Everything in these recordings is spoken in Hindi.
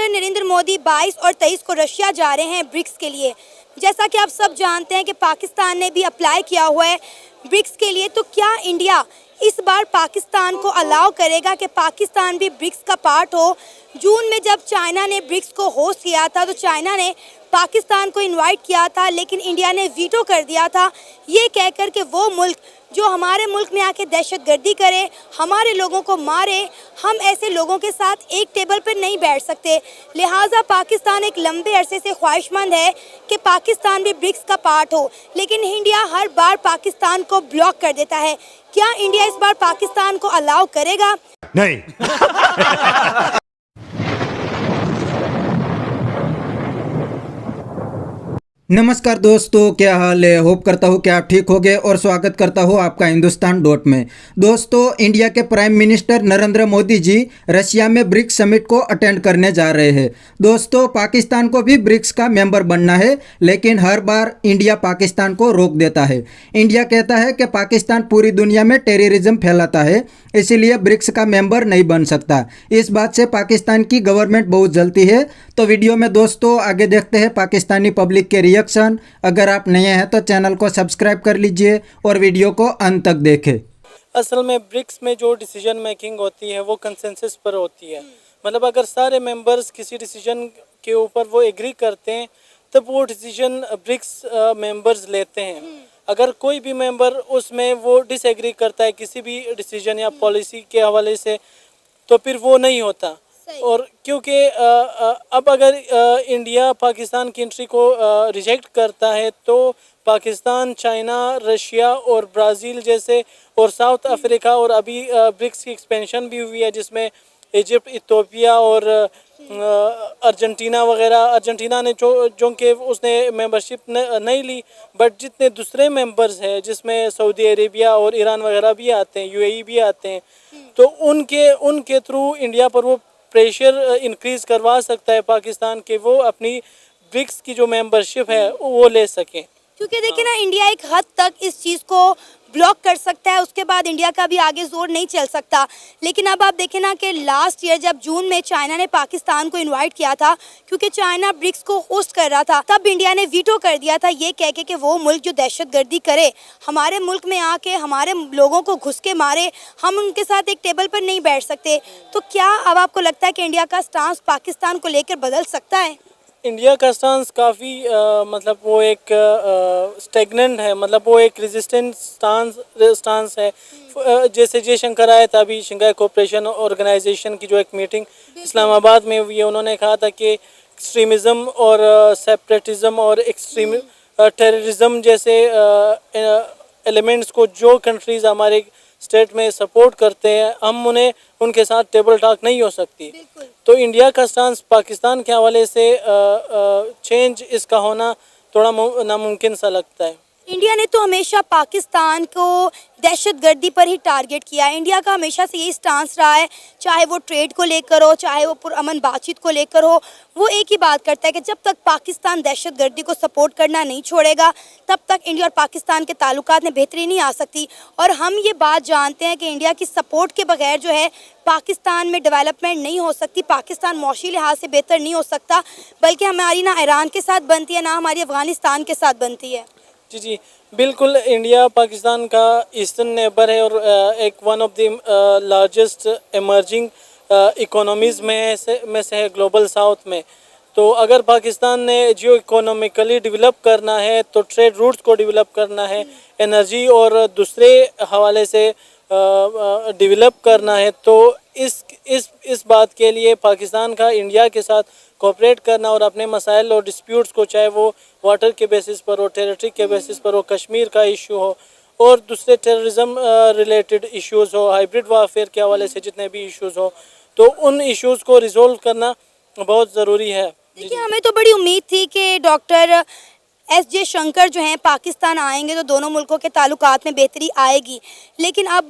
प्रधानमंत्री नरेंद्र मोदी 22 और 23 को रशिया जा रहे हैं ब्रिक्स के लिए। जैसा कि आप सब जानते हैं कि पाकिस्तान ने भी अप्लाई किया हुआ है ब्रिक्स के लिए, तो क्या इंडिया इस बार पाकिस्तान को अलाउ करेगा कि पाकिस्तान भी ब्रिक्स का पार्ट हो? जून में जब चाइना ने ब्रिक्स को होस्ट किया था तो चाइना ने पाकिस्तान को इनवाइट किया था, लेकिन इंडिया ने वीटो कर दिया था, ये कहकर कि वो मुल्क जो हमारे मुल्क में आके दहशतगर्दी करे, हमारे लोगों को मारे, हम ऐसे लोगों के साथ एक टेबल पर नहीं बैठ सकते। लिहाजा पाकिस्तान एक लंबे अरसे से ख्वाहिशमंद है कि पाकिस्तान भी ब्रिक्स का पार्ट हो, लेकिन इंडिया हर बार पाकिस्तान को ब्लॉक कर देता है। क्या इंडिया इस बार पाकिस्तान को अलाउ करेगा? नहीं। नमस्कार दोस्तों, क्या हाल है? होप करता हूँ कि आप ठीक होंगे और स्वागत करता हूँ आपका हिंदुस्तान डॉट में। दोस्तों, इंडिया के prime minister Narendra Modi ji Russia में ब्रिक्स समिट को अटेंड करने जा रहे हैं। दोस्तों, पाकिस्तान को भी ब्रिक्स का मेंबर बनना है, लेकिन हर बार इंडिया पाकिस्तान को रोक देता है। इंडिया कहता है कि पाकिस्तान पूरी दुनिया में टेररिज्म फैलाता है, इसीलिए ब्रिक्स का मेंबर नहीं बन सकता। इस बात से पाकिस्तान की गवर्नमेंट बहुत जलती है। तो वीडियो में दोस्तों आगे देखते हैं पाकिस्तानी पब्लिक के रिएक्शन। अगर आप नए हैं तो चैनल को सब्सक्राइब कर लीजिए और वीडियो को अंत तक देखें। असल में ब्रिक्स में जो डिसीजन मेकिंग होती है वो कंसेंसस पर होती है। मतलब अगर सारे मेंबर्स किसी डिसीजन के ऊपर वो एग्री करते हैं तब वो डिसीजन ब्रिक्स मेंबर्स लेते हैं। अगर कोई भी मेंबर उसमें वो डिसएग्री करता है किसी भी डिसीजन या पॉलिसी के हवाले से, तो फिर वो नहीं होता। और क्योंकि अब अगर इंडिया पाकिस्तान की एंट्री को रिजेक्ट करता है तो पाकिस्तान, चाइना, रशिया और ब्राज़ील जैसे और साउथ अफ्रीका और अभी ब्रिक्स की एक्सपेंशन भी हुई है जिसमें इजिप्ट, इथियोपिया और अर्जेंटीना वगैरह। अर्जेंटीना ने जो कि उसने मेंबरशिप नहीं ली, बट जितने दूसरे मेंबर्स हैं जिसमें सऊदी अरेबिया और ईरान वगैरह भी आते हैं, यूएई भी आते हैं, तो उनके थ्रू इंडिया पर वो प्रेशर इंक्रीज़ करवा सकता है पाकिस्तान के वो अपनी ब्रिक्स की जो मेंबरशिप है वो ले सकें। क्योंकि देखिए ना, इंडिया एक हद तक इस चीज़ को ब्लॉक कर सकता है, उसके बाद इंडिया का भी आगे जोर नहीं चल सकता। लेकिन अब आप देखें ना कि लास्ट ईयर जब जून में चाइना ने पाकिस्तान को इनवाइट किया था, क्योंकि चाइना ब्रिक्स को होस्ट कर रहा था, तब इंडिया ने वीटो कर दिया था, ये कह के कि वो मुल्क जो दहशतगर्दी करे, हमारे मुल्क में आके हमारे लोगों को घुस के मारे, हम उनके साथ एक टेबल पर नहीं बैठ सकते। तो क्या अब आपको लगता है कि इंडिया का स्टांस पाकिस्तान को लेकर बदल सकता है? इंडिया का स्टांस काफ़ी मतलब वो एक स्टेगनेंट है, मतलब वो एक रेजिस्टेंट स्टांस है। जैसे जयशंकर आए थे अभी शंघाई कोऑपरेशन ऑर्गेनाइजेशन की जो एक मीटिंग इस्लामाबाद में हुई है, उन्होंने कहा था कि एक्सट्रीमिज़म और सेपरेटिज़म और एक्सट्रीम टेररिज्म जैसे एलिमेंट्स को जो कंट्रीज़ हमारे स्टेट में सपोर्ट करते हैं, हम उनके साथ टेबल टॉक नहीं हो सकती। तो इंडिया का स्टांस पाकिस्तान के हवाले से चेंज इसका होना थोड़ा नामुमकिन सा लगता है। इंडिया ने तो हमेशा पाकिस्तान को दहशतगर्दी पर ही टारगेट किया है। इंडिया का हमेशा से यही स्टांस रहा है, चाहे वो ट्रेड को लेकर हो, चाहे वो पुरअमन बातचीत को लेकर हो। वो एक ही बात करता है कि जब तक पाकिस्तान दहशतगर्दी को सपोर्ट करना नहीं छोड़ेगा, तब तक इंडिया और पाकिस्तान के ताल्लुकात में बेहतरी नहीं आ सकती। और हम ये बात जानते हैं कि इंडिया की सपोर्ट के बगैर जो है पाकिस्तान में डेवलपमेंट नहीं हो सकती। पाकिस्तान मौशी लिहाज से बेहतर नहीं हो सकता, बल्कि हमारी ना ईरान के साथ बनती है, ना हमारी अफगानिस्तान के साथ बनती है। जी बिल्कुल। इंडिया पाकिस्तान का ईस्टर्न नेबर है और एक one of the largest emerging economies में से है ग्लोबल साउथ में। तो अगर पाकिस्तान ने जियो इकोनॉमिकली डेवलप करना है तो ट्रेड रूट्स को डेवलप करना है, एनर्जी और दूसरे हवाले से डेवलप करना है, तो इस बात के लिए पाकिस्तान का इंडिया के साथ कोऑपरेट करना और अपने मसाइल और डिस्प्यूट्स को, चाहे वो वाटर के बेसिस पर हो, टेरिटरी के बेसिस पर हो, कश्मीर का इशू हो और दूसरे टेररिज्म रिलेटेड इश्यूज़ हो, हाइब्रिड वारफेयर के हवाले से जितने भी इश्यूज़ हो, तो उन इश्यूज़ को रिजोल्व करना बहुत ज़रूरी है। देखिए, हमें तो बड़ी उम्मीद थी कि डॉक्टर एस जयशंकर जो हैं पाकिस्तान आएंगे तो दोनों मुल्कों के ताल्लुकात में बेहतरी आएगी, लेकिन अब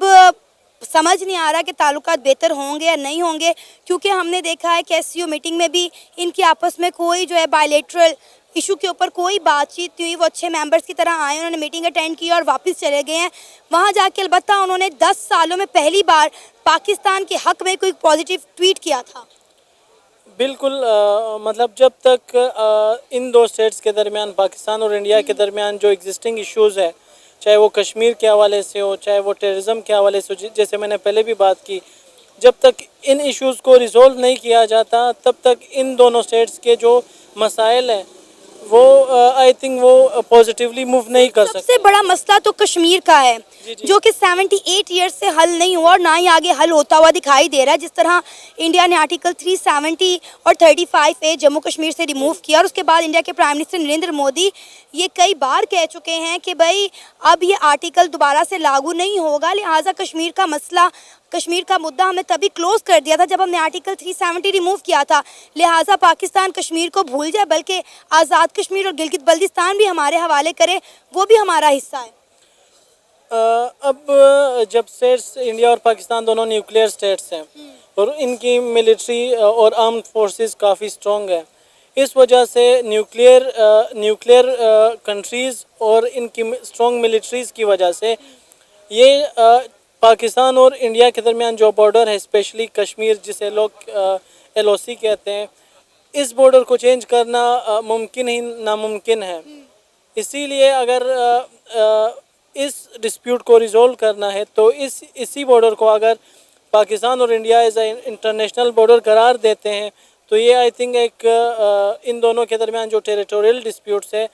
समझ नहीं आ रहा कि ताल्लुकात बेहतर होंगे या नहीं होंगे, क्योंकि हमने देखा है कि एससीओ मीटिंग में भी इनकी आपस में कोई जो है बायलैटरल इशू के ऊपर कोई बातचीत नहीं हुई। वो अच्छे मेंबर्स की तरह आए, उन्होंने मीटिंग अटेंड की और वापस चले गए हैं। वहाँ जाके अलबत्ता उन्होंने 10 सालों में पहली बार पाकिस्तान के हक में कोई पॉजिटिव ट्वीट किया था। बिल्कुल मतलब जब तक इन दो स्टेट्स के दरमियान, पाकिस्तान और इंडिया के दरमियान जो एग्जिस्टिंग इश्यूज़ है, चाहे वो कश्मीर के हवाले से हो, चाहे वो टेररिज्म के हवाले से हो, जैसे मैंने पहले भी बात की, जब तक इन इश्यूज़ को रिजॉल्व नहीं किया जाता तब तक इन दोनों स्टेट्स के जो मसाइल हैं वो आई थिंक वो पॉजिटिवली मूव नहीं कर सकते। सबसे बड़ा मसला तो कश्मीर का है, जो कि 78 ईयर्स से हल नहीं हुआ और ना ही आगे हल होता हुआ दिखाई दे रहा है। जिस तरह इंडिया ने आर्टिकल 370 और 35A जम्मू कश्मीर से रिमूव किया, और उसके बाद इंडिया के प्राइम मिनिस्टर नरेंद्र मोदी ये कई बार कह चुके हैं कि भाई अब ये आर्टिकल दोबारा से लागू नहीं होगा, लिहाजा कश्मीर का मसला, कश्मीर का मुद्दा हमने तभी क्लोज कर दिया था जब हमने आर्टिकल 370 रिमूव किया था। लिहाजा पाकिस्तान कश्मीर को भूल जाए, बल्कि आज़ाद कश्मीर और गिलगित बल्तिस्तान भी हमारे हवाले करे, वो भी हमारा हिस्सा है। अब जब स्टेट्स इंडिया और पाकिस्तान दोनों न्यूक्लियर स्टेट्स हैं और इनकी मिलिट्री और आर्म्ड फोर्सेस काफ़ी स्ट्रॉन्ग है, इस वजह से न्यूक्लियर कंट्रीज़ और इनकी स्ट्रॉन्ग मिलिट्रीज़ की वजह से ये पाकिस्तान और इंडिया के दरमियान जो बॉर्डर है, स्पेशली कश्मीर जिसे लोग LOC कहते हैं, इस बॉर्डर को चेंज करना मुमकिन ही नामुमकिन है। इसीलिए अगर इस डिस्प्यूट को रिजॉल्व करना है तो इसी बॉर्डर को अगर पाकिस्तान और India as a international border करार देते हैं तो ये आई थिंक एक इन दोनों के दरमियान जो टेरिटोरियल डिस्प्यूट्स है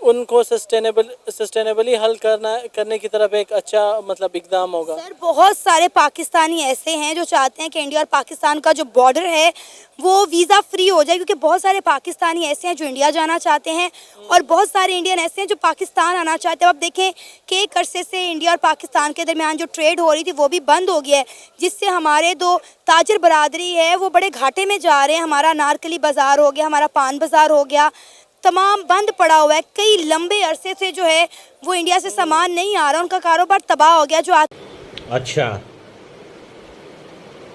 उनको सस्टेनेबली हल करने की तरफ एक अच्छा मतलब इकदाम होगा। सर, बहुत सारे पाकिस्तानी ऐसे हैं जो चाहते हैं कि इंडिया और पाकिस्तान का जो बॉर्डर है वो वीज़ा फ्री हो जाए, क्योंकि बहुत सारे पाकिस्तानी ऐसे हैं जो इंडिया जाना चाहते हैं और बहुत सारे इंडियन ऐसे हैं जो पाकिस्तान आना चाहते हैं। अब देखें कि एक अरसे से इंडिया और पाकिस्तान के दरमियान जो ट्रेड हो रही थी वो भी बंद हो गया है, जिससे हमारे दो ताजर बरादरी है वो बड़े घाटे में जा रहे हैं। हमारा अनारकली बाज़ार हो गया, हमारा पान बाज़ार हो गया, तमाम बंद पड़ा हुआ है। कई लंबे अरसे से जो है वो इंडिया से सामान नहीं आ रहा, उनका कारोबार तबाह हो गया। जो अच्छा,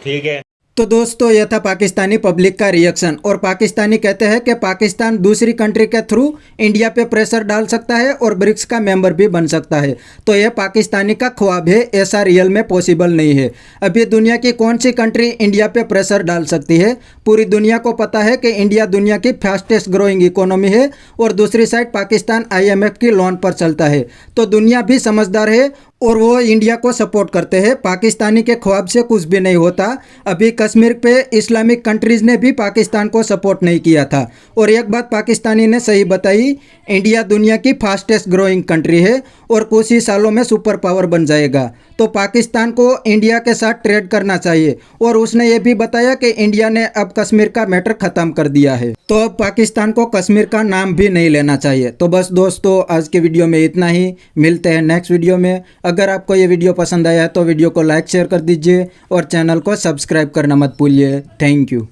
ठीक है। तो दोस्तों, यह था पाकिस्तानी पब्लिक का रिएक्शन। और पाकिस्तानी कहते हैं कि पाकिस्तान दूसरी कंट्री के थ्रू इंडिया पे प्रेशर डाल सकता है और ब्रिक्स का मेंबर भी बन सकता है। तो यह पाकिस्तानी का ख्वाब है, ऐसा रियल में पॉसिबल नहीं है। अभी दुनिया की कौन सी कंट्री इंडिया पे प्रेशर डाल सकती है? पूरी दुनिया को पता है कि इंडिया दुनिया की फास्टेस्ट ग्रोइंग इकोनॉमी है और दूसरी साइड पाकिस्तान IMF की लोन पर चलता है। तो दुनिया भी समझदार है और वो इंडिया को सपोर्ट करते हैं। पाकिस्तानी के ख्वाब से कुछ भी नहीं होता। अभी कश्मीर पे इस्लामिक कंट्रीज़ ने भी पाकिस्तान को सपोर्ट नहीं किया था। और एक बात पाकिस्तानी ने सही बताई, इंडिया दुनिया की फास्टेस्ट ग्रोइंग कंट्री है और कुछ ही सालों में सुपर पावर बन जाएगा। तो पाकिस्तान को इंडिया के साथ ट्रेड करना चाहिए। और उसने ये भी बताया कि इंडिया ने अब कश्मीर का मैटर ख़त्म कर दिया है, तो अब पाकिस्तान को कश्मीर का नाम भी नहीं लेना चाहिए। तो बस दोस्तों, आज के वीडियो में इतना ही। मिलते हैं नेक्स्ट वीडियो में। अगर आपको ये वीडियो पसंद आया तो वीडियो को लाइक शेयर कर दीजिए और चैनल को सब्सक्राइब करना मत भूलिए। Thank you.